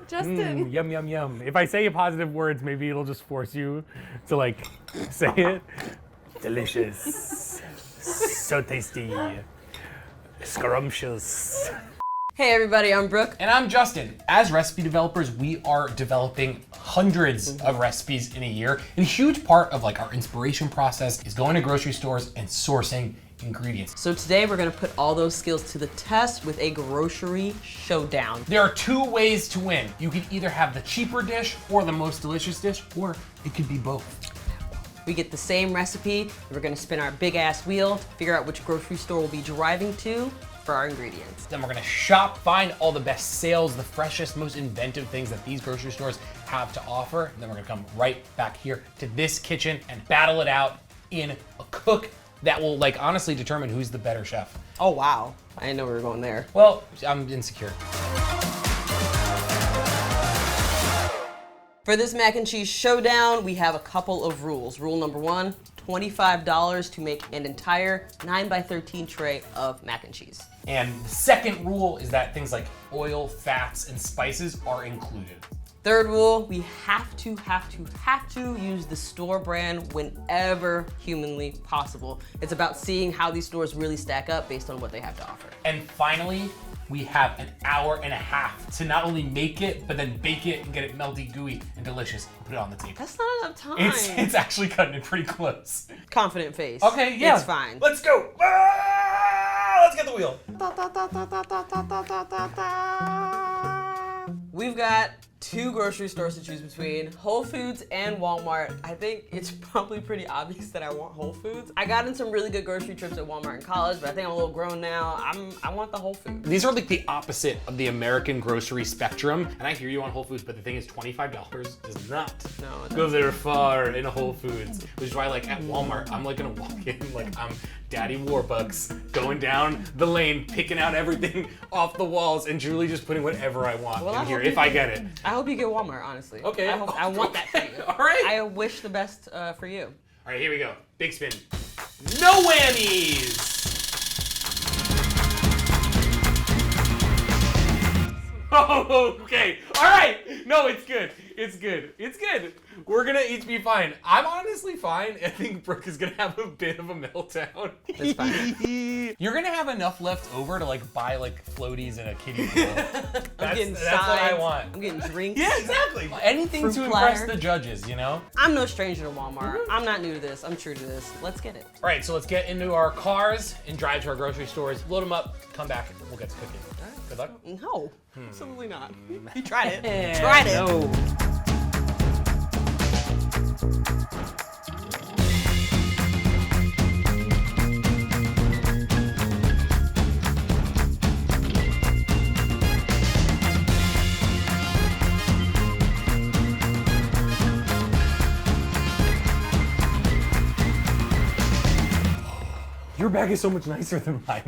Justin. Yum, yum, yum. If I say positive words, maybe it'll just force you to like say it. Delicious. So tasty. Scrumptious. Hey everybody, I'm Brooke. And I'm Justin. As recipe developers, we are developing hundreds of recipes in a year. And a huge part of like our inspiration process is going to grocery stores and sourcing ingredients. So today we're gonna put all those skills to the test with a grocery showdown. There are two ways to win. You could either have the cheaper dish or the most delicious dish, or it could be both. We get the same recipe, we're gonna spin our big ass wheel, figure out which grocery store we'll be driving to for our ingredients. Then we're gonna shop, find all the best sales, the freshest, most inventive things that these grocery stores have to offer. And then we're gonna come right back here to this kitchen and battle it out in a cook that will like honestly determine who's the better chef. Oh wow, I didn't know we were going there. Well, I'm insecure. For this mac and cheese showdown, we have a couple of rules. Rule number one, $25 to make an entire 9x13 tray of mac and cheese. And the second rule is that things like oil, fats, and spices are included. Third rule, we have to use the store brand whenever humanly possible. It's about seeing how these stores really stack up based on what they have to offer. And finally, we have an hour and a half to not only make it, but then bake it and get it melty, gooey, and delicious and put it on the table. That's not enough time. It's actually cutting it pretty close. Confident face. Okay, yeah. It's fine. Let's go. Let's get the wheel. We've got two grocery stores to choose between, Whole Foods and Walmart. I think it's probably pretty obvious that I want Whole Foods. I got in some really good grocery trips at Walmart in college, but I think I'm a little grown now. I want the Whole Foods. These are like the opposite of the American grocery spectrum. And I hear you on Whole Foods, but the thing is $25 does not go very far in a Whole Foods. Which is why like at Walmart, I'm like gonna walk in like I'm Daddy Warbucks, going down the lane, picking out everything off the walls, and Julie just putting whatever I want in here, if I get it. I hope you get Walmart, honestly. Okay. I want that for you. All right. I wish the best for you. All right, here we go. Big spin. No whammies! Oh, okay. All right. No, it's good. It's good. It's good. We're gonna each be fine. I'm honestly fine. I think Brooke is gonna have a bit of a meltdown. It's fine. You're gonna have enough left over to like buy like floaties and a kiddie pool. That's what I want. I'm getting drinks. Yeah, exactly. Anything Fruit to impress platter. the judges, you know? I'm no stranger to Walmart. I'm not new to this. I'm true to this. Let's get it. All right, so let's get into our cars and drive to our grocery stores, load them up, come back, and we'll get to cooking. All right, good luck. No, absolutely not. You tried it. Tried it. No. Your bag is so much nicer than mine.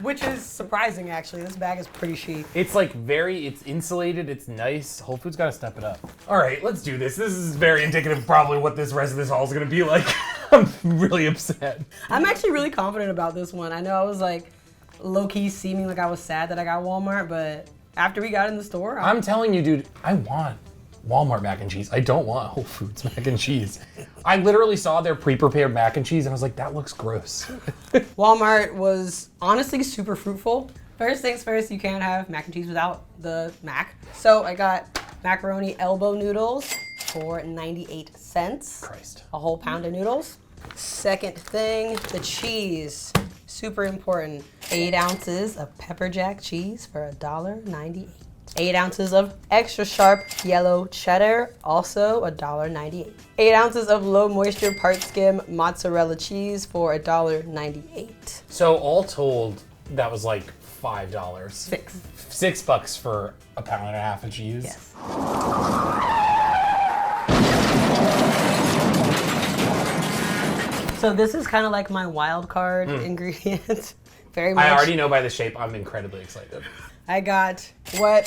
Which is surprising, actually. This bag is pretty chic. It's like it's insulated, it's nice. Whole Foods gotta step it up. All right, let's do this. This is very indicative of probably what this rest of this haul is gonna be like. I'm really upset. I'm actually really confident about this one. I know I was like low-key seeming like I was sad that I got Walmart, but after we got in the store, I'm telling you, dude, I want Walmart mac and cheese. I don't want Whole Foods mac and cheese. I literally saw their pre-prepared mac and cheese and I was like, that looks gross. Walmart was honestly super fruitful. First things first, you can't have mac and cheese without the mac. So I got macaroni elbow noodles for 98 cents. Christ. A whole pound of noodles. Second thing, the cheese. Super important. 8 ounces of pepper jack cheese for $1.98. 8 ounces of extra sharp yellow cheddar, also $1.98. 8 ounces of low moisture part skim mozzarella cheese for $1.98. So all told, that was like $5. $6 for a pound and a half of cheese. Yes. So this is kind of like my wild card ingredient. Very much. I already know by the shape, I'm incredibly excited. I got what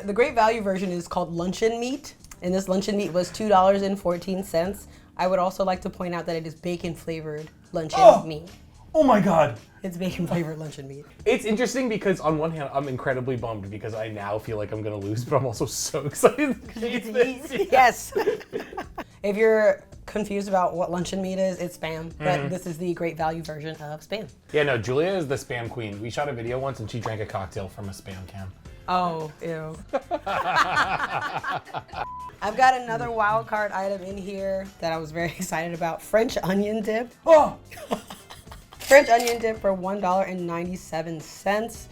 the great value version is called luncheon meat, and this luncheon meat was $2.14. I would also like to point out that it is bacon flavored luncheon meat. Oh my God. It's bacon flavored luncheon meat. It's interesting because on one hand, I'm incredibly bummed because I now feel like I'm gonna lose, but I'm also so excited to eat this. Yes. If you're confused about what luncheon meat is, it's Spam, but this is the great value version of Spam. Yeah, no, Julia is the Spam queen. We shot a video once and she drank a cocktail from a Spam can. Oh, ew. I've got another wild card item in here that I was very excited about. French onion dip. Oh! French onion dip for $1.97.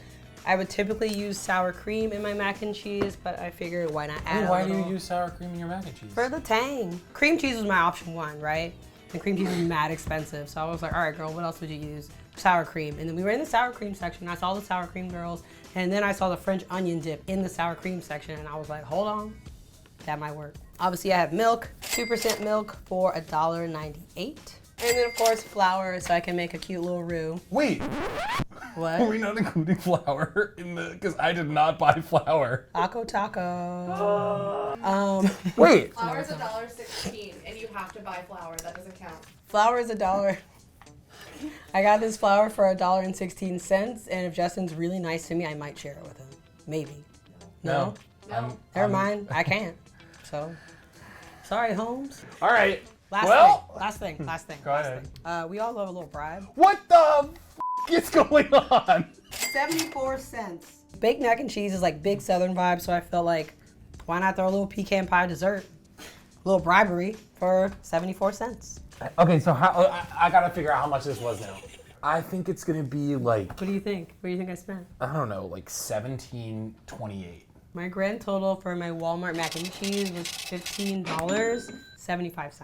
I would typically use sour cream in my mac and cheese, but I figured why not add Why a do little you use sour cream in your mac and cheese? for the tang. Cream cheese was my option one, right? And cream cheese was mad expensive, so I was like, all right, girl, what else would you use? Sour cream. And then we were in the sour cream section. I saw the sour cream girls, and then I saw the French onion dip in the sour cream section, and I was like, hold on, that might work. Obviously, I have milk, 2% milk for $1.98. And then, of course, flour, so I can make a cute little roux. Wait, What? are we not including flour in the, because I did not buy flour. Taco taco. Wait. Flour is $1.16, and you have to buy flour. That doesn't count. Flour is $1. I got this flour for $1.16, and if Justin's really nice to me, I might share it with him. Maybe. No? No. Never mind. I can't. So, sorry, Holmes. All right. Last thing. Go ahead. We all love a little bribe. What the is going on? 74 cents. Baked mac and cheese is like big Southern vibe, so I felt like, why not throw a little pecan pie dessert? A little bribery for 74 cents. Okay, so I gotta figure out how much this was now. I think it's gonna be like, What do you think? What do you think I spent? I don't know, like $17.28. My grand total for my Walmart mac and cheese was $15.75.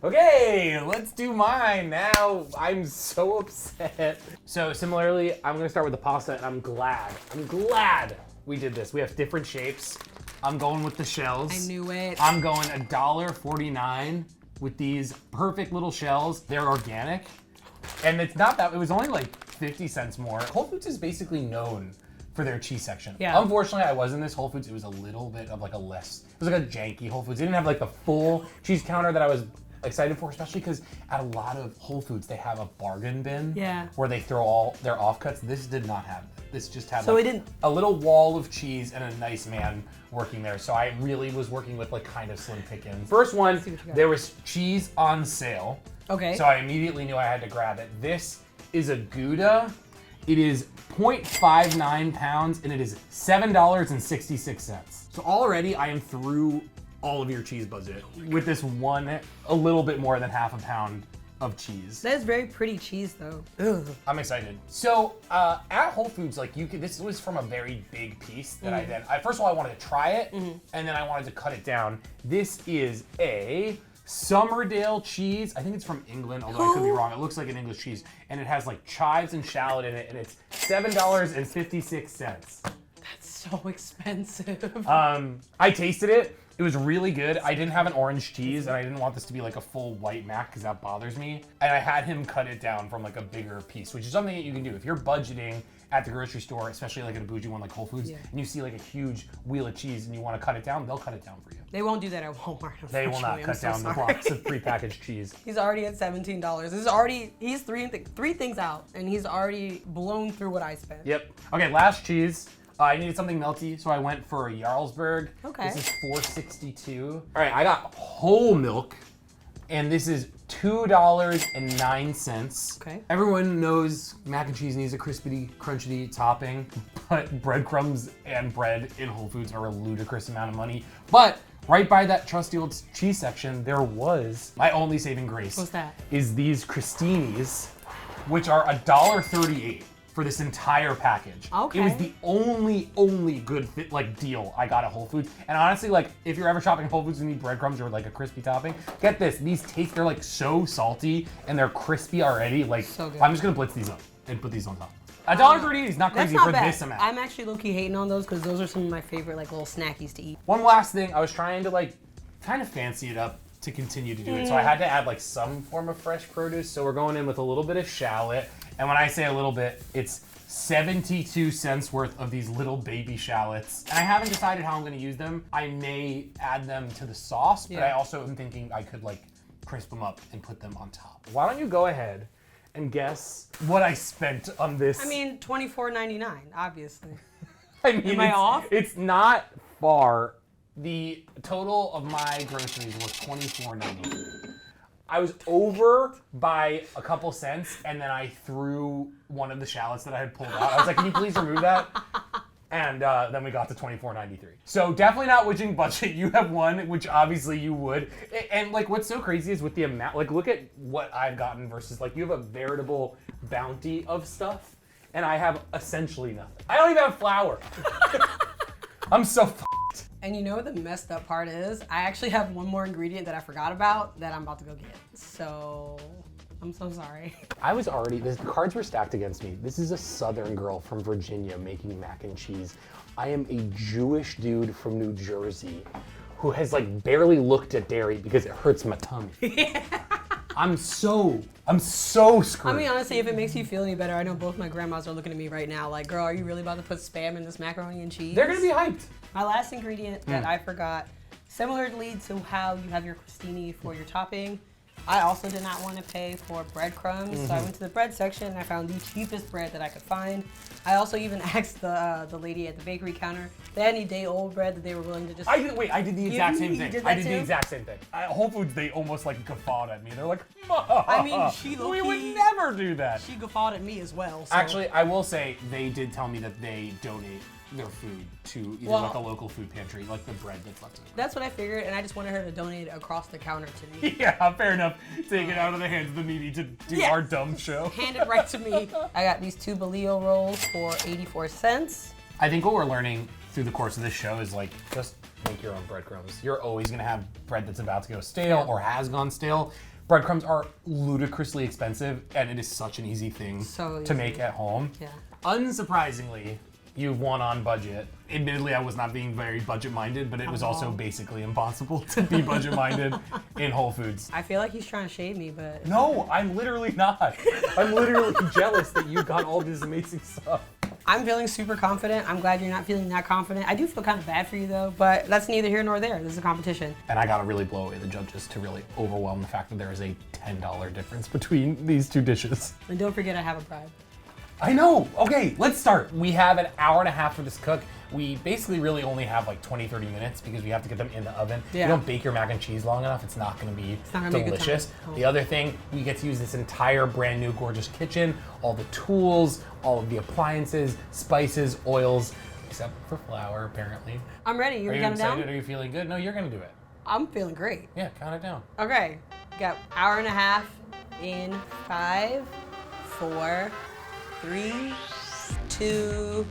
Okay, let's do mine now. I'm so upset. So similarly, I'm gonna start with the pasta, and I'm glad we did this. We have different shapes. I'm going with the shells. I knew it. I'm going $1.49 with these perfect little shells. They're organic, and it's not that, it was only like 50 cents more. Whole Foods is basically known for their cheese section. Yeah. Unfortunately, I was in this Whole Foods. It was a little bit of like it was like a janky Whole Foods. It didn't have like the full cheese counter that I was excited for, especially because at a lot of Whole Foods, they have a bargain bin where they throw all their offcuts. This did not have that. This just had a little wall of cheese and a nice man working there. So I really was working with like kind of slim pickings. First one, there was cheese on sale. Okay. So I immediately knew I had to grab it. This is a Gouda. It is 0.59 pounds and it is $7.66. So already I am through all of your cheese budget with this one, a little bit more than half a pound of cheese. That is very pretty cheese though. Ugh. I'm excited. So at Whole Foods, like this was from a very big piece that first of all, I wanted to try it and then I wanted to cut it down. This is a Sommerdale cheese. I think it's from England, although I could be wrong. It looks like an English cheese and it has like chives and shallot in it and it's $7.56. That's so expensive. I tasted it. It was really good. I didn't have an orange cheese and I didn't want this to be like a full white mac because that bothers me. And I had him cut it down from like a bigger piece, which is something that you can do. If you're budgeting at the grocery store, especially like at a bougie one like Whole Foods, and you see like a huge wheel of cheese and you want to cut it down, they'll cut it down for you. They won't do that at Walmart. They will not cut down the blocks of prepackaged cheese. He's already at $17. He's three things out and he's already blown through what I spent. Yep. Okay, last cheese. I needed something melty, so I went for a Jarlsberg. Okay. This is $4.62. All right, I got whole milk, and this is $2.09. Okay. Everyone knows mac and cheese needs a crispy, crunchy topping, but breadcrumbs and bread in Whole Foods are a ludicrous amount of money. But right by that trusty old cheese section, there was my only saving grace. What's that? Is these crostinis, which are $1.38. For this entire package. Okay. It was the only good fit, like deal I got at Whole Foods. And honestly, like if you're ever shopping at Whole Foods and need breadcrumbs or like a crispy topping, get this. These taste, they're like so salty and they're crispy already. Like so good. I'm just gonna blitz these up and put these on top. $1.38 is not crazy for this amount. I'm actually low-key hating on those because those are some of my favorite like little snackies to eat. One last thing, I was trying to like kind of fancy it up to continue to do it. So I had to add like some form of fresh produce. So we're going in with a little bit of shallot. And when I say a little bit, it's 72 cents worth of these little baby shallots. And I haven't decided how I'm gonna use them. I may add them to the sauce, but I also am thinking I could like crisp them up, and put them on top. Why don't you go ahead and guess what I spent on this? I mean, $24.99, obviously. I mean, Am I off? It's not far. The total of my groceries was $24.93. I was over by a couple cents, and then I threw one of the shallots that I had pulled out. I was like, can you please remove that? And then we got to $24.93. So definitely not witching budget. You have one, which obviously you would. And like, what's so crazy is with the amount, like look at what I've gotten versus like, you have a veritable bounty of stuff, and I have essentially nothing. I don't even have flour. I'm so f***ed. And you know what the messed up part is? I actually have one more ingredient that I forgot about that I'm about to go get. So, I'm so sorry. I was already, the cards were stacked against me. This is a Southern girl from Virginia making mac and cheese. I am a Jewish dude from New Jersey who has like barely looked at dairy because it hurts my tummy. Yeah. I'm so screwed. I mean, honestly, if it makes you feel any better, I know both my grandmas are looking at me right now like, girl, are you really about to put Spam in this macaroni and cheese? They're gonna be hyped. My last ingredient that I forgot, similarly to how you have your crostini for your topping, I also did not want to pay for breadcrumbs, so I went to the bread section and I found the cheapest bread that I could find. I also even asked the lady at the bakery counter if they had any day-old bread that they were willing to just... I did the exact same thing. I did too? the exact same thing. At Whole Foods, they almost like guffawed at me. They're like, Mom, I mean, she we low-key- would never do that. She guffawed at me as well. So. Actually, I will say they did tell me that they donate their food to either like a local food pantry, like the bread that's left over. That's what I figured, and I just wanted her to donate it across the counter to me. Yeah, fair enough. Take it out of the hands of the needy to do our dumb show. Hand it right to me. I got these 2 bolillo rolls for 84 cents. I think what we're learning through the course of this show is like, just make your own breadcrumbs. You're always gonna have bread that's about to go stale or has gone stale. Breadcrumbs are ludicrously expensive, and it is such an easy thing to make at home. Yeah. Unsurprisingly, you've won on budget. Admittedly, I was not being very budget-minded, but it was also basically impossible to be budget-minded in Whole Foods. I feel like he's trying to shade me, but... No, I'm literally not. I'm literally jealous that you got all this amazing stuff. I'm feeling super confident. I'm glad you're not feeling that confident. I do feel kind of bad for you though, but that's neither here nor there. This is a competition. And I gotta really blow away the judges to really overwhelm the fact that there is a $10 difference between these two dishes. And don't forget I have a bribe. I know. Okay, let's start. We have an hour and a half for this cook. We basically really only have like 20-30 minutes because we have to get them in the oven. Yeah. If you don't bake your mac and cheese long enough, it's not gonna be delicious. The other thing, we get to use this entire brand new gorgeous kitchen, all the tools, all of the appliances, spices, oils, except for flour apparently. I'm ready. You Are you counting excited? down? Are you feeling good? No, you're gonna do it. I'm feeling great. Yeah, count it down. Okay. Got hour and a half in 5, 4, 3, 2,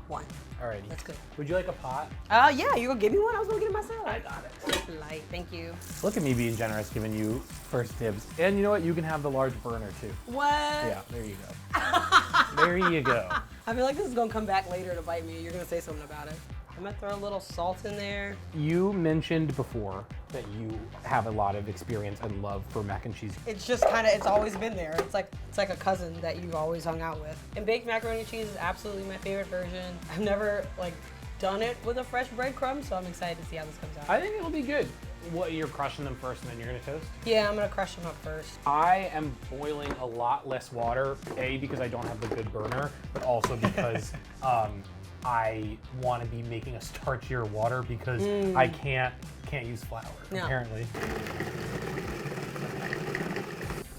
1. Alrighty. Let's go. Would you like a pot? Yeah, you gonna give me one? I was gonna get it myself. I got it. Light, thank you. Look at me being generous, giving you first dibs. And you know what? You can have the large burner too. What? Yeah, there you go. There you go. I feel like this is gonna come back later to bite me. You're gonna say something about it. I'm gonna throw a little salt in there. You mentioned before that you have a lot of experience and love for mac and cheese. It's just it's always been there. It's like a cousin that you've always hung out with. And baked macaroni and cheese is absolutely my favorite version. I've never done it with a fresh breadcrumb, so I'm excited to see how this comes out. I think it'll be good. What, you're crushing them first and then you're gonna toast? Yeah, I'm gonna crush them up first. I am boiling a lot less water, A, because I don't have the good burner, but also because I want to be making a starchier water because I can't use flour, apparently.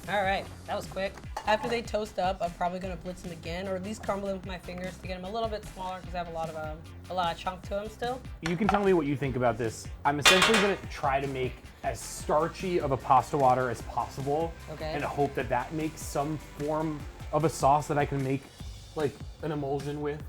All right, that was quick. After they toast up, I'm probably gonna blitz them again, or at least crumble them with my fingers to get them a little bit smaller because I have a lot of chunk to them still. You can tell me what you think about this. I'm essentially gonna try to make as starchy of a pasta water as possible, and hope that that makes some form of a sauce that I can make like an emulsion with.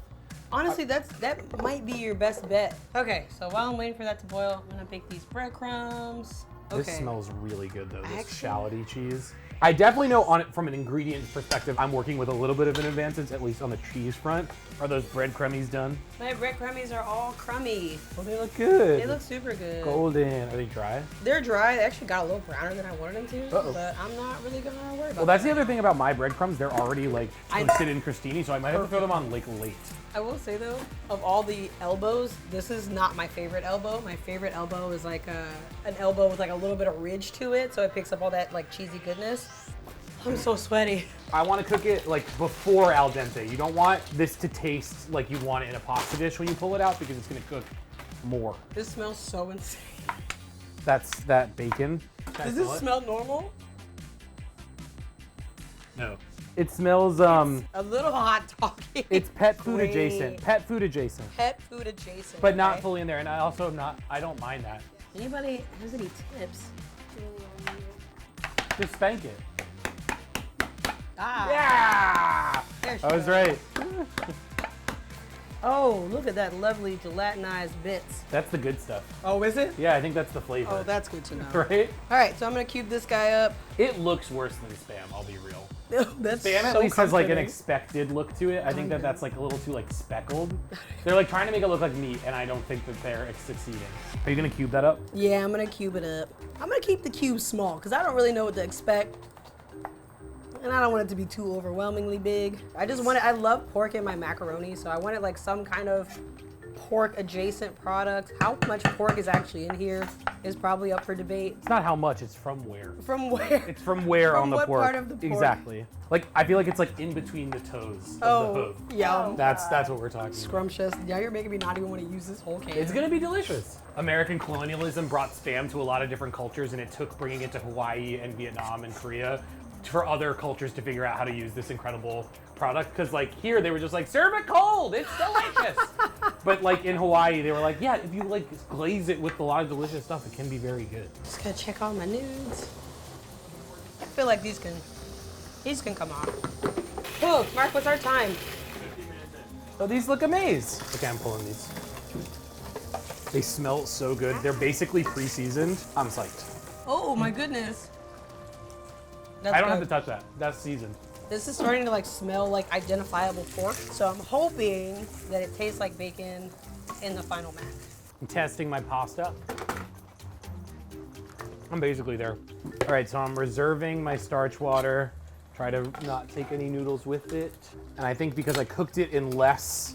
Honestly, that might be your best bet. Okay, so while I'm waiting for that to boil, I'm gonna bake these breadcrumbs. Okay. This smells really good though, this shalloty cheese. I definitely know on it from an ingredient perspective, I'm working with a little bit of an advantage, at least on the cheese front. Are those breadcrummies done? My breadcrummies are all crummy. Oh, they look good. They look super good. Golden. Are they dry? They're dry. They actually got a little browner than I wanted them to, but I'm not really gonna worry about Well, that's the other thing about my breadcrumbs. They're already like toasted in crostini, so I might have to throw them on like late. I will say though, of all the elbows, this is not my favorite elbow. My favorite elbow is like an elbow with like a little bit of ridge to it, so it picks up all that like cheesy goodness. I'm so sweaty. I want to cook it like before al dente. You don't want this to taste like you want it in a pasta dish when you pull it out because it's gonna cook more. This smells so insane. That's that bacon. Does this smell normal? No. It smells A little hot talking. it's pet food adjacent. Pet food adjacent. Pet food adjacent. But not fully in there. And I also am not, I don't mind that. Anybody has any tips? Just spank it. Ah. Yeah! I was right. Oh, look at that lovely gelatinized bits. That's the good stuff. Oh, is it? Yeah, I think that's the flavor. Oh, that's good to know. Right? All right, so I'm gonna cube this guy up. It looks worse than Spam, I'll be real. That's Spam at so least has like an comforting. expected look to it. I think that that's like a little too like speckled. They're like trying to make it look like meat, and I don't think that they're succeeding. Are you gonna cube that up? Yeah, I'm gonna cube it up. I'm gonna keep the cube small because I don't really know what to expect. And I don't want it to be too overwhelmingly big. I just want it, I love pork in my macaroni, so I wanted like some kind of pork adjacent product. How much pork is actually in here is probably up for debate. It's not how much, it's from where. From where? It's from where From on the what pork. part of the pork? Exactly. Like I feel like it's like in between the toes of the hoof. yum. That's what we're talking about. Scrumptious. Now you're making me not even want to use this whole can. It's gonna be delicious. American colonialism brought Spam to a lot of different cultures, and it took bringing it to Hawaii and Vietnam and Korea for other cultures to figure out how to use this incredible product. Because like here, they were just like, serve it cold, it's delicious. But like in Hawaii, they were like, yeah, if you like glaze it with a lot of delicious stuff, it can be very good. Just gotta check all my nudes. I feel like these can come off. Oh, Mark, what's our time? 15 minutes in. Oh, these look amazing. Okay, I'm pulling these. They smell so good. They're basically pre-seasoned. I'm psyched. Oh my goodness. That's I don't have good. to touch that. That's seasoned. This is starting to like smell like identifiable pork, so I'm hoping that it tastes like bacon in the final mac. I'm testing my pasta. I'm basically there. All right, so I'm reserving my starch water. Try to not take any noodles with it. And I think because I cooked it in less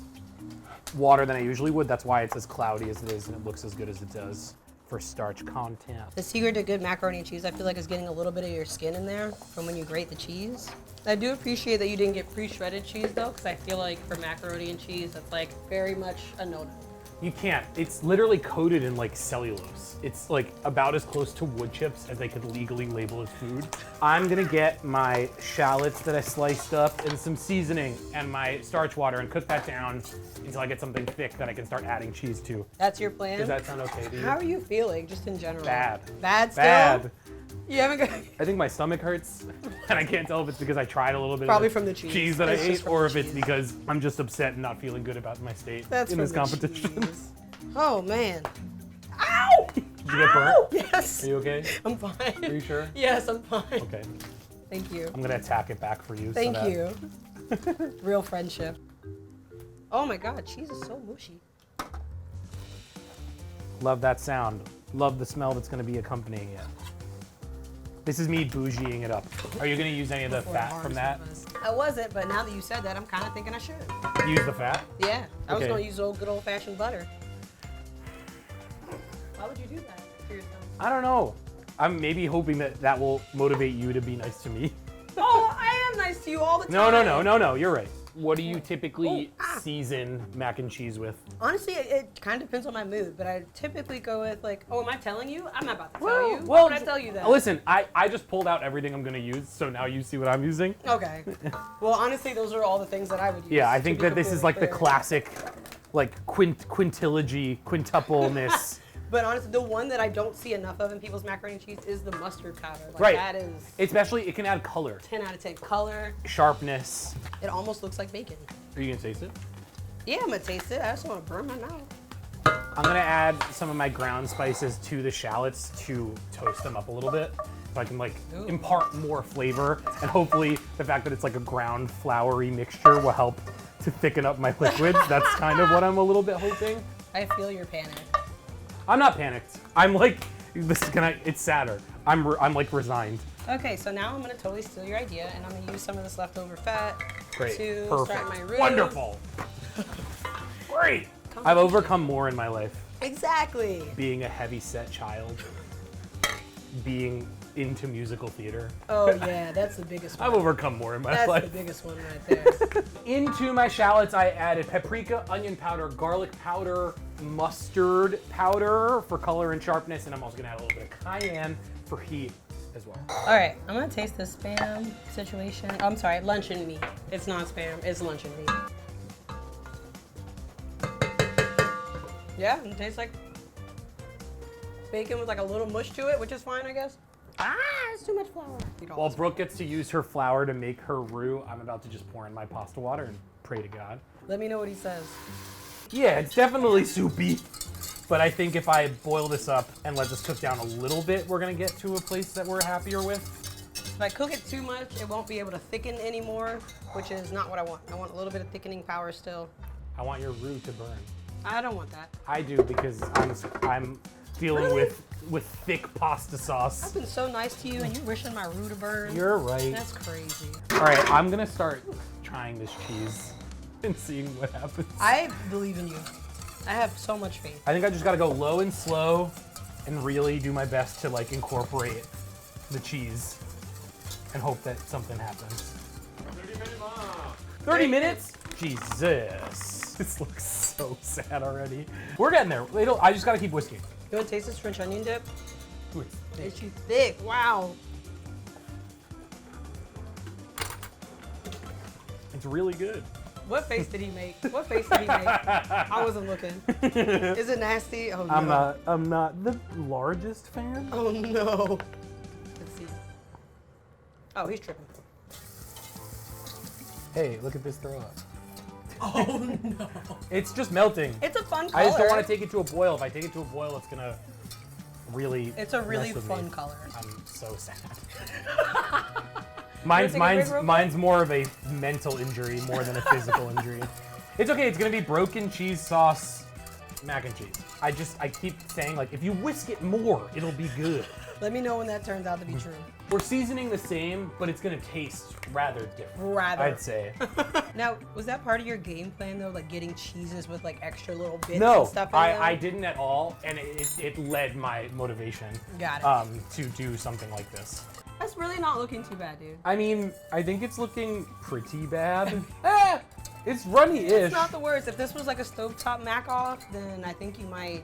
water than I usually would, that's why it's as cloudy as it is and it looks as good as it does for starch content. The secret to good macaroni and cheese, I feel like, is getting a little bit of your skin in there from when you grate the cheese. I do appreciate that you didn't get pre-shredded cheese though, because I feel like for macaroni and cheese, that's like very much a no-no. You can't. It's literally coated in like cellulose. It's like about as close to wood chips as they could legally label as food. I'm gonna get my shallots that I sliced up and some seasoning and my starch water and cook that down until I get something thick that I can start adding cheese to. That's your plan? Does that sound okay to you? How are you feeling, just in general? Bad. Bad still? Bad. You haven't got... I think my stomach hurts, and I can't tell if it's because I tried a little bit Probably of from the cheese. cheese that It's I just ate, from or the if it's cheese. because I'm just upset and not feeling good about my state That's in from this the competition. cheese. Oh man. Ow! Did you get burnt? Yes. Are you okay? I'm fine. Are you sure? Yes, I'm fine. Okay. Thank you. I'm gonna attack it back for you. Thank so that... you. Real friendship. Oh my god, cheese is so mushy. Love that sound. Love the smell that's gonna be accompanying it. This is me bougieing it up. Are you gonna use any of the fat from that? I wasn't, but now that you said that, I'm kind of thinking I should. Use the fat? Yeah, I was Okay. gonna use old good old-fashioned butter. Why would you do that to yourself? I don't know. I'm maybe hoping that that will motivate you to be nice to me. Oh, I am nice to you all the time. No, you're right. What do you typically season mac and cheese with? Honestly, it kind of depends on my mood, but I typically go with like, oh, am I telling you? I'm not about to tell you. Why would I tell you that? Listen, I just pulled out everything I'm gonna use, so now you see what I'm using. Okay. Well, honestly, those are all the things that I would use. Yeah, I to think be that this is completely like the clear. classic, like quintilogy, quintupleness. But honestly, the one that I don't see enough of in people's macaroni and cheese is the mustard powder. Like, Right. That is Especially, it can add color, 10 out of 10. Color. sharpness. It almost looks like bacon. Are you gonna taste it? Yeah, I'm gonna taste it. I just want to burn my mouth. I'm gonna add some of my ground spices to the shallots to toast them up a little bit. So I can like impart more flavor, and hopefully the fact that it's like a ground floury mixture will help to thicken up my liquids. That's kind of what I'm a little bit hoping. I feel your panic. I'm not panicked. I'm like, it's sadder. I'm like resigned. Okay, so now I'm gonna totally steal your idea, and I'm gonna use some of this leftover fat Great, to perfect, start my roux. wonderful. Great. I've overcome more in my life. Exactly. Being a heavy-set child. Being into musical theater. Oh yeah, that's the biggest one. I've overcome more in my life. That's the biggest one right there. Into my shallots, I added paprika, onion powder, garlic powder, mustard powder for color and sharpness, and I'm also gonna add a little bit of cayenne for heat as well. All right, I'm gonna taste the Spam situation. Oh, I'm sorry, luncheon meat. It's not Spam, it's luncheon meat. Yeah, it tastes like bacon with like a little mush to it, which is fine, I guess. Ah, it's too much flour. While Brooke gets to use her flour to make her roux, I'm about to just pour in my pasta water and pray to God. Let me know what he says. Yeah, it's definitely soupy, but I think if I boil this up and let this cook down a little bit, we're gonna get to a place that we're happier with. If I cook it too much, it won't be able to thicken anymore, which is not what I want. I want a little bit of thickening power still. I want your roux to burn. I don't want that. I do because I'm dealing with thick pasta sauce. I've been so nice to you and you wishing my roux to burn. You're right. That's crazy. All right, I'm gonna start trying this cheese and seeing what happens. I believe in you. I have so much faith. I think I just gotta go low and slow and really do my best to like incorporate the cheese and hope that something happens. 30 minutes? Jesus. This looks so sad already. We're getting there. I just gotta keep whisking. You want to taste this French onion dip? Ooh, It's too thick. Wow. it's really good. What face did he make? What face did he make? I wasn't looking. Is it nasty? Oh no. I'm not the largest fan. Oh no. Let's see. Oh, he's tripping. Hey, look at this throw up. Oh no. It's just melting. It's a fun color. I just don't want to take it to a boil. If I take it to a boil, it's gonna really. It's a really mess with fun me. color. I'm so sad. take a break real mine's more of a mental injury more than a physical injury. It's okay. It's gonna be broken cheese sauce, mac and cheese. I keep saying like if you whisk it more, it'll be good. Let me know when that turns out to be true. We're seasoning the same, but it's gonna taste rather different. I'd say. Now, was that part of your game plan though, like getting cheeses with like extra little bits No, and stuff in them? I didn't at all, and it led my motivation. Got it. To do something like this. That's really not looking too bad, dude. I mean, I think it's looking pretty bad. It's runny-ish. It's not the worst. If this was like a stovetop mac off, then I think you might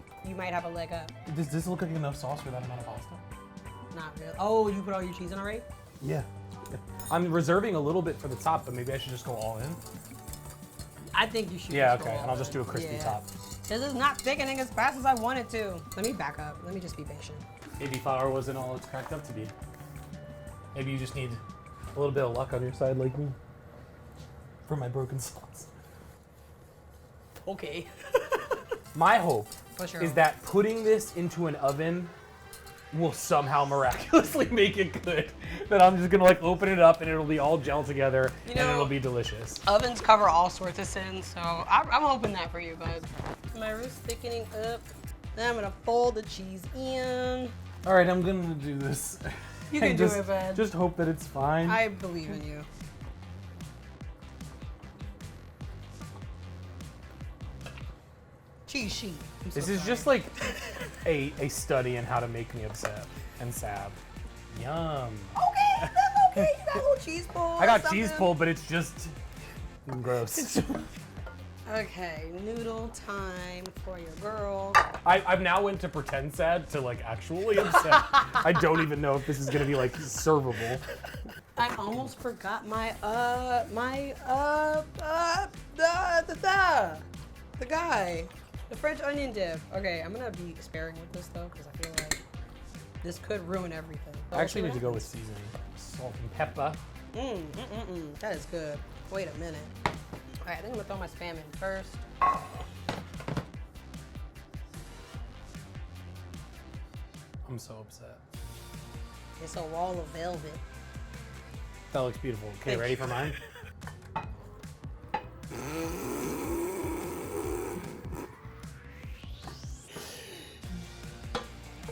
have a leg up. Does this look like enough sauce for that amount of pasta? Not really. Oh, you put all your cheese in already? Yeah. I'm reserving a little bit for the top, but maybe I should just go all in. I think you should. Yeah, just go okay, all and I'll just in. do a crispy Yeah. top. This is not thickening as fast as I want it to. Let me back up. Let me just be patient. Maybe flour wasn't all it's cracked up to be. Maybe you just need a little bit of luck on your side like me. For my broken sauce. Okay. My hope What's your is hope? that putting this into an oven will somehow miraculously make it good. That I'm just gonna like open it up and it'll be all gel together and it'll be delicious. Ovens cover all sorts of sins, so I'm hoping that for you, bud. My roux thickening up. Then I'm gonna fold the cheese in. All right, I'm gonna do this. You can And do just, it, bud. Just hope that it's fine. I believe in you. Cheese sheet. I'm so This is sorry. just like a study in how to make me upset and sad. Yum. Okay, that's okay. You got a little cheese pull. I got cheese pull, but it's just gross. Okay, noodle time for your girl. I've now went to pretend sad to like actually upset. I don't even know if this is gonna be like servable. I almost forgot the guy, the French onion dip. Okay, I'm gonna be sparing with this though, because I feel like this could ruin everything. I actually need to go with seasoning. Salt and pepper. That is good. Wait a minute. All right, I think I'm gonna throw my Spam in first. I'm so upset. It's a wall of velvet. That looks beautiful. Okay, Thank ready you. for mine?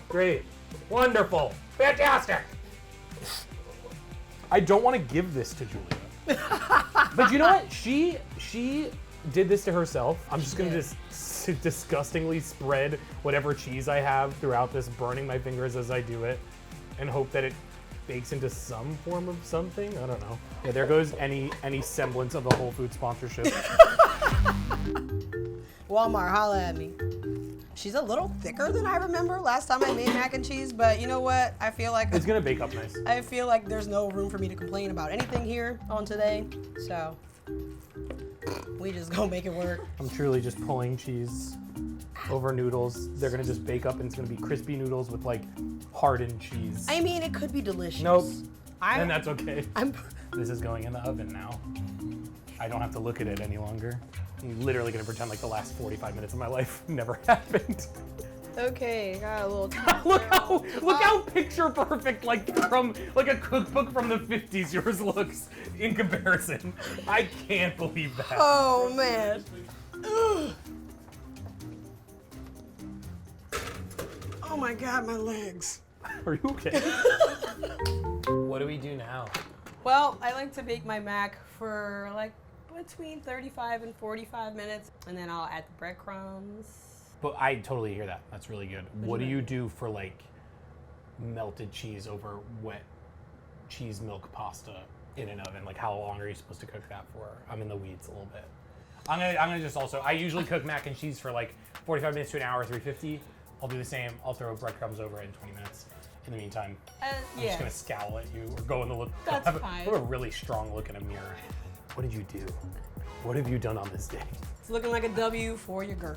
Great. Wonderful. Fantastic. I don't want to give this to Julia. But you know what? She did this to herself. I'm just gonna just disgustingly spread whatever cheese I have throughout this, burning my fingers as I do it, and hope that it bakes into some form of something. I don't know. Yeah, there goes any semblance of a Whole Foods sponsorship. Walmart, holla at me. She's a little thicker than I remember last time I made mac and cheese, but you know what? I feel like It's gonna bake up nice. I feel like there's no room for me to complain about anything here on today, so we just gonna make it work. I'm truly just pulling cheese over noodles. They're gonna just bake up and it's gonna be crispy noodles with like hardened cheese. I mean, it could be delicious. Nope. And that's okay. I'm This is going in the oven now. I don't have to look at it any longer. I'm literally gonna pretend like the last 45 minutes of my life never happened. okay. Got a little. look how picture perfect, like from like a cookbook from the 50s, yours looks in comparison. I can't believe that. Oh man. Ugh. Oh my God, my legs. Are you okay? What do we do now? Well, I like to bake my mac for like between 35 and 45 minutes, and then I'll add the breadcrumbs. But I totally hear that. That's really good. What do you do for like melted cheese over wet cheese milk pasta in an oven? Like how long are you supposed to cook that for? I'm in the weeds a little bit. I'm gonna just also, I usually cook mac and cheese for like 45 minutes to an hour, 350. I'll do the same. I'll throw breadcrumbs over it in 20 minutes. In the meantime, I'm just gonna scowl at you or go in the look. That's have fine. a really strong look in a mirror. What did you do? What have you done on this day? It's looking like a W for your girl.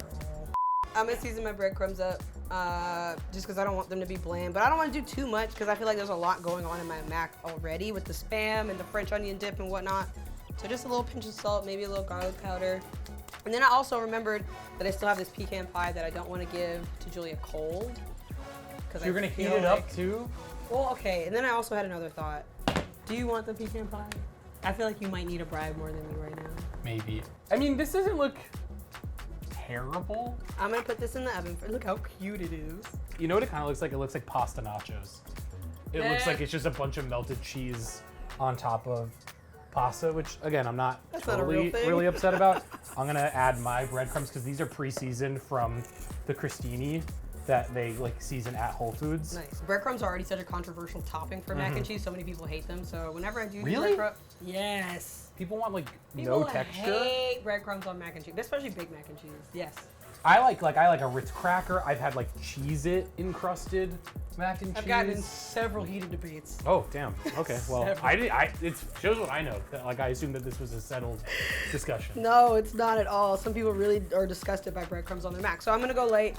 I'm gonna season my breadcrumbs up just because I don't want them to be bland, but I don't want to do too much because I feel like there's a lot going on in my mac already with the Spam and the French onion dip and whatnot. So just a little pinch of salt, maybe a little garlic powder. And then I also remembered that I still have this pecan pie that I don't want to give to Julia cold. So you're gonna heat it up too? Well, okay, and then I also had another thought. Do you want the pecan pie? I feel like you might need a bribe more than me right now. Maybe. I mean, this doesn't look terrible. I'm gonna put this in the oven. Look how cute it is. You know what it kind of looks like? It looks like pasta nachos. It looks like it's just a bunch of melted cheese on top of pasta, which again, I'm not really upset about. I'm gonna add my breadcrumbs because these are pre-seasoned from the crostini that they like season at Whole Foods. Nice. Breadcrumbs are already such a controversial topping for mac and cheese. So many people hate them. So whenever I do breadcrumbs, yes. People want like People no texture. hate breadcrumbs on mac and cheese, especially big mac and cheese. Yes. I like a Ritz cracker. I've had like Cheez-It encrusted mac and cheese. I've gotten in several heated debates. Oh damn. Okay. Well, it shows what I know. Like I assumed that this was a settled discussion. No, it's not at all. Some people really are disgusted by breadcrumbs on their mac. So I'm gonna go light.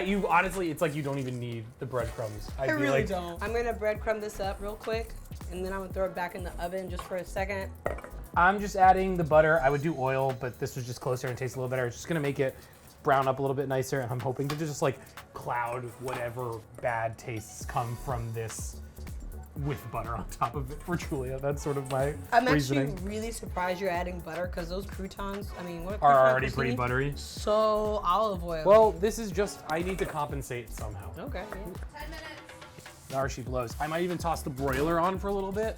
You honestly, it's like you don't even need the breadcrumbs. I really don't. I'm gonna breadcrumb this up real quick, and then I'm gonna throw it back in the oven just for a second. I'm just adding the butter. I would do oil, but this was just closer and tastes a little better. It's just gonna make it brown up a little bit nicer, and I'm hoping to just like cloud whatever bad tastes come from this with butter on top of it for Julia. That's sort of my reasoning. Actually really surprised you're adding butter because those croutons, I mean, what are already pretty buttery. So olive oil. Well, this is just, I need to compensate somehow. Okay. 10 minutes. There she blows. I might even toss the broiler on for a little bit.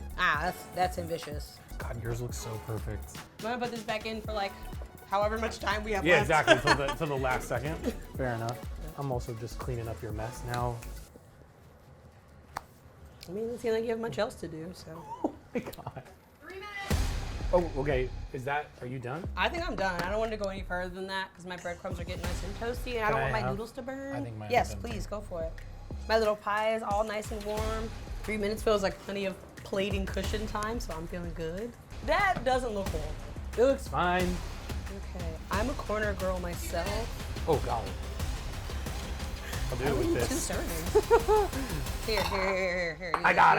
That's ambitious. God, yours looks so perfect. I'm gonna put this back in for like however much time we have left. left. Exactly, till the last second. Fair enough. I'm also just cleaning up your mess now. I mean, it doesn't seem like you have much else to do, so. Oh my God. 3 minutes. Oh, okay. Are you done? I think I'm done. I don't want to go any further than that because my breadcrumbs are getting nice and toasty and I don't want my noodles to burn. I think mine Yes, are done. please, go for it. My little pie is all nice and warm. 3 minutes feels like plenty of plating cushion time, so I'm feeling good. That doesn't look horrible. It looks fine. Okay, I'm a corner girl myself. Oh, golly. I'll do it with this. 2 servings. Here. I got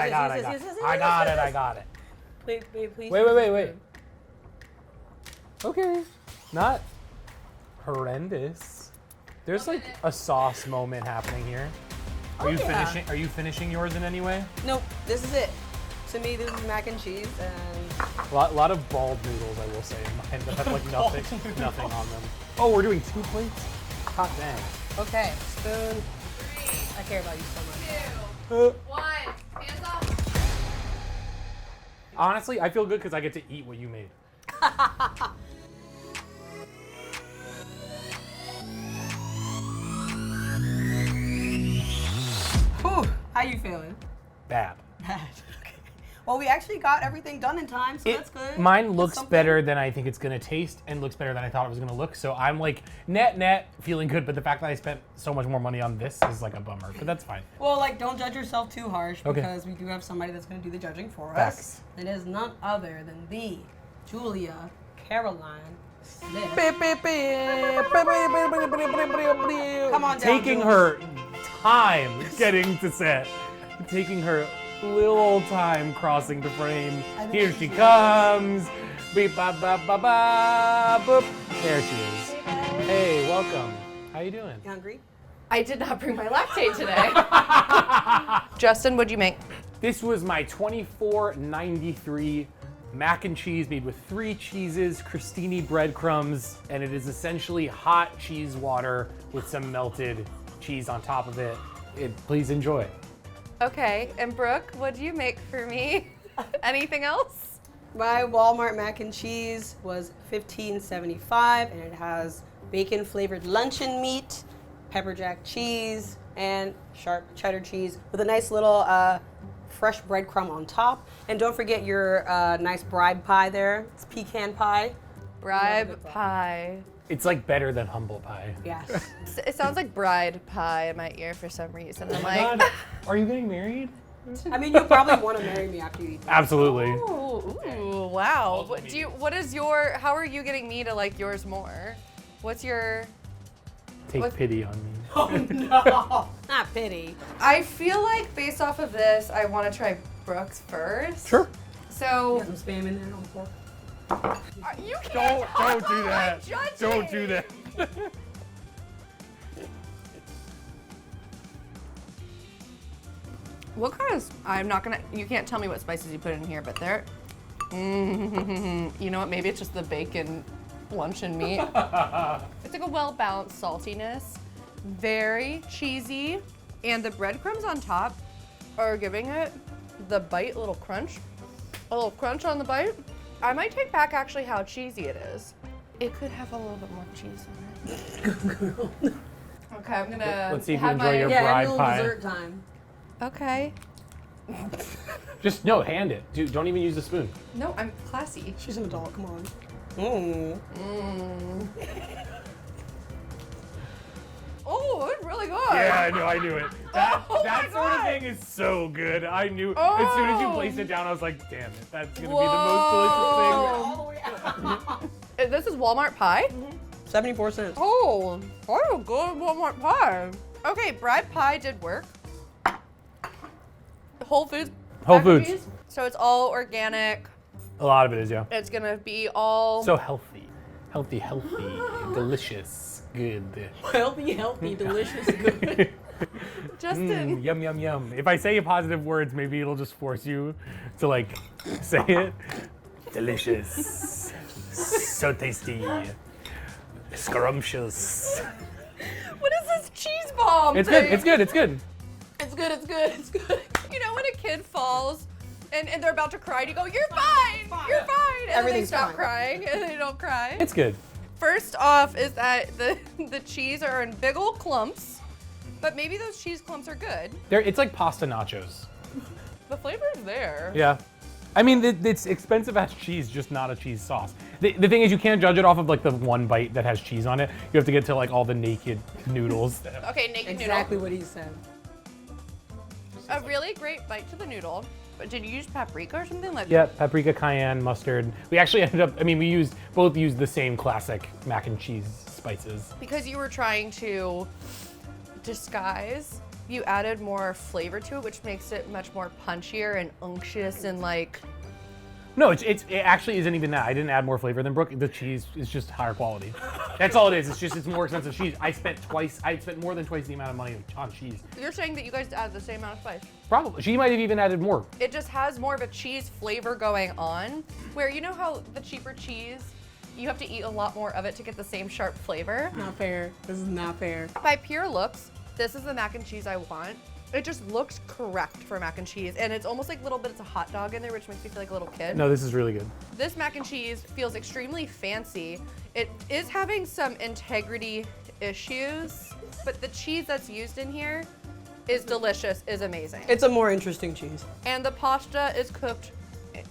it. Please. Wait. Okay. Not horrendous. There's like a sauce moment happening here. Are you finishing yours in any way? Nope, this is it. To me, this is mac and cheese and... A lot of bald noodles, I will say, in mine that have like nothing on them. Oh, we're doing 2 plates? Hot dang. Okay, spoon. 3, I care about you so much. 2, 1. Hands off. Honestly, I feel good because I get to eat what you made. Whew, how you feeling? Bad. Bad. Okay. Well, we actually got everything done in time, so that's good. Mine That's looks something. better than I think it's gonna taste, and looks better than I thought it was gonna look. So I'm like net feeling good, but the fact that I spent so much more money on this is like a bummer. But that's fine. Well, like, don't judge yourself too harsh Okay. because we do have somebody that's going to do the judging for us. Facts. It is none other than the Julia Caroline Smith. Come on down, Taking Jules. her time getting to set, taking her little old time crossing the frame. Here she comes. Beep ba ba ba ba boop. There she is. Hey, welcome. How you doing? You hungry? I did not bring my lactate today. Justin, what'd you make? This was my $24.93 mac and cheese made with 3 cheeses, crostini breadcrumbs, and it is essentially hot cheese water with some melted cheese on top of it. Please enjoy. Okay, and Brooke, what'd you make for me? Anything else? My Walmart mac and cheese was $15.75, and it has bacon flavored luncheon meat, pepper jack cheese, and sharp cheddar cheese with a nice little fresh breadcrumb on top. And don't forget your nice bride pie there. It's pecan pie. Bribe pie. It's like better than humble pie. Yes. It sounds like bride pie in my ear for some reason. I'm like, God, are you getting married? I mean, you'll probably want to marry me after you eat that. Absolutely. ooh, wow. How are you getting me to like yours more? What's your... Take pity on me. Oh no! Not pity. I feel like based off of this, I want to try Brooke's first. Sure. So... Some spam in there on the fork. You can't Don't do that. judging. Don't do that. What kind of... I'm not gonna... You can't tell me what spices you put in here, but they're... You know what? Maybe it's just the bacon luncheon meat. It's like a well-balanced saltiness. Very cheesy. And the breadcrumbs on top are giving it the bite, little crunch. A little crunch on the bite. I might take back actually how cheesy it is. It could have a little bit more cheese in it. Okay, I'm gonna Let's see if you have enjoy your Yeah, bride a little pie. dessert time. Okay. Just no, hand it. Dude, don't even use the spoon. No, I'm classy. She's an adult. Come on. Mm. Oh, it's really good. Yeah, I knew it. That Oh that my sort of God. thing is so good. I knew as soon as you placed it down, I was like, damn it, that's gonna be the most All the way out. delicious thing. This is Walmart pie? 74 cents. Oh, that's a good Walmart pie. Okay, bride pie did work. Whole Foods. Whole mac and Foods. cheese. So it's all organic. A lot of it is, yeah. It's gonna be all... So healthy. Healthy, delicious, good. Healthy, delicious, good. Justin. Yum, yum, yum. If I say positive words, maybe it'll just force you to like say it. Delicious. So tasty. Scrumptious. What is this cheese bomb It's thing? good, it's good, it's good. It's good, it's good, it's good. You know when a kid falls and they're about to cry and you go, you're fine, you're fine. And Everything's then they stop fine. crying and they don't cry. It's good. First off is that the cheese are in big ol' clumps, but maybe those cheese clumps are good. It's like pasta nachos. The flavor's there. Yeah. I mean, it's expensive as cheese, just not a cheese sauce. The thing is, you can't judge it off of like the one bite that has cheese on it. You have to get to like all the naked noodles. Okay, naked Exactly noodle. what he said. A really great bite to the noodle. But did you use paprika or something like? Yeah, paprika, cayenne, mustard. We actually ended up, I mean, we both used the same classic mac and cheese spices. Because you were trying to disguise, you added more flavor to it, which makes it much more punchier and unctuous and like... No, it actually isn't even that. I didn't add more flavor than Brooke. The cheese is just higher quality. That's all it is. It's more expensive cheese. I spent more than twice the amount of money on cheese. You're saying that you guys added the same amount of spice. Probably. She might have even added more. It just has more of a cheese flavor going on, where you know how the cheaper cheese, you have to eat a lot more of it to get the same sharp flavor? Not fair. This is not fair. By pure looks, this is the mac and cheese I want. It just looks correct for mac and cheese, and it's almost like little bits of hot dog in there, which makes me feel like a little kid. No, this is really good. This mac and cheese feels extremely fancy. It is having some integrity issues, but the cheese that's used in here is delicious, is amazing. It's a more interesting cheese. And the pasta is cooked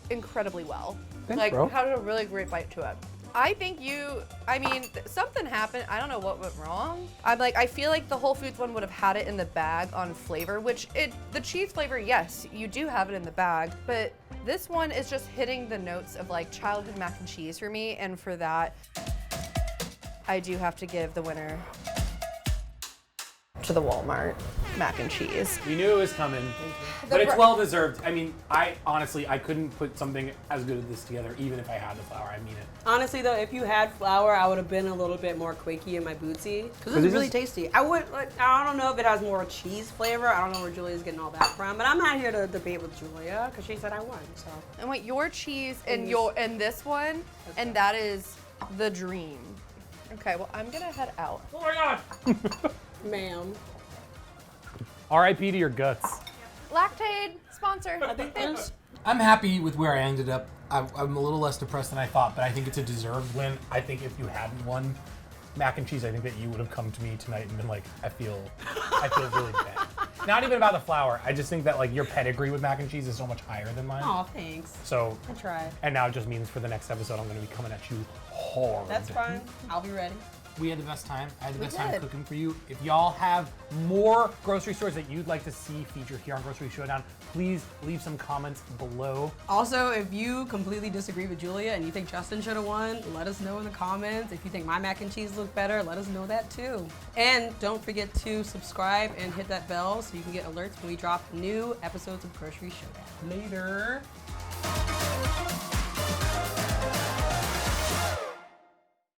incredibly well. Thanks, bro. Had a really great bite to it. I think something happened. I don't know what went wrong. I feel like the Whole Foods one would have had it in the bag on flavor, which the cheese flavor, yes, you do have it in the bag, but this one is just hitting the notes of like childhood mac and cheese for me, and for that, I do have to give the winner to the Walmart mac and cheese. We knew it was coming, but it's well deserved. I mean, I couldn't put something as good as this together even if I had the flour. I mean it. Honestly though, if you had flour, I would have been a little bit more quaky in my bootsy. Because it's really tasty. I don't know if it has more cheese flavor. I don't know where Julia's getting all that from, but I'm not here to debate with Julia because she said I won, so. And what your cheese and this one, and that is the dream. Okay, well, I'm gonna head out. Oh my God! Ma'am. R.I.P. to your guts. Lactaid sponsor. I'm happy with where I ended up. I'm a little less depressed than I thought, but I think it's a deserved win. I think if you hadn't won mac and cheese, I think that you would have come to me tonight and been like, I feel really bad. Not even about the flour. I just think that like your pedigree with mac and cheese is so much higher than mine. Oh, thanks. So I tried. And now it just means for the next episode, I'm going to be coming at you hard. That's fine. I'll be ready. We had the best time. I had the best time cooking for you. If y'all have more grocery stores that you'd like to see featured here on Grocery Showdown, please leave some comments below. Also, if you completely disagree with Julia and you think Justin should have won, let us know in the comments. If you think my mac and cheese looked better, let us know that too. And don't forget to subscribe and hit that bell so you can get alerts when we drop new episodes of Grocery Showdown. Later.